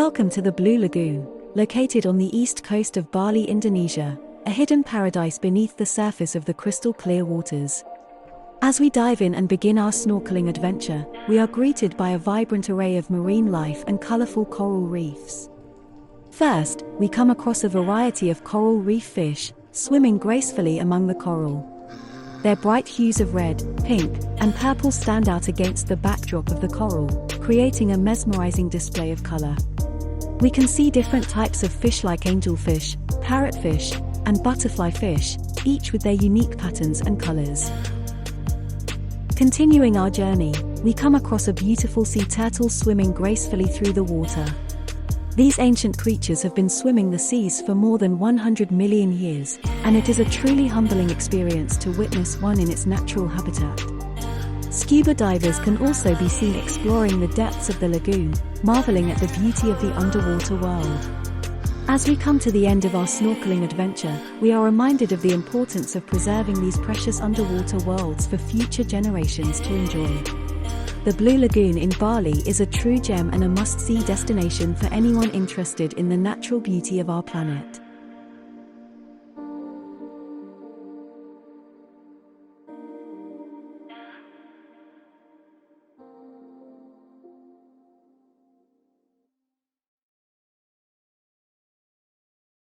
Welcome to the Blue Lagoon, located on the east coast of Bali, Indonesia, a hidden paradise beneath the surface of the crystal-clear waters. As we dive in and begin our snorkeling adventure, we are greeted by a vibrant array of marine life and colorful coral reefs. First, we come across a variety of coral reef fish, swimming gracefully among the coral. Their bright hues of red, pink, and purple stand out against the backdrop of the coral, creating a mesmerizing display of color. We can see different types of fish like angelfish, parrotfish, and butterfly fish, each with their unique patterns and colors. Continuing our journey, we come across a beautiful sea turtle swimming gracefully through the water. These ancient creatures have been swimming the seas for more than 100 million years, and it is a truly humbling experience to witness one in its natural habitat. Scuba divers can also be seen exploring the depths of the lagoon, marveling at the beauty of the underwater world. As we come to the end of our snorkeling adventure, we are reminded of the importance of preserving these precious underwater worlds for future generations to enjoy. The Blue Lagoon in Bali is a true gem and a must-see destination for anyone interested in the natural beauty of our planet.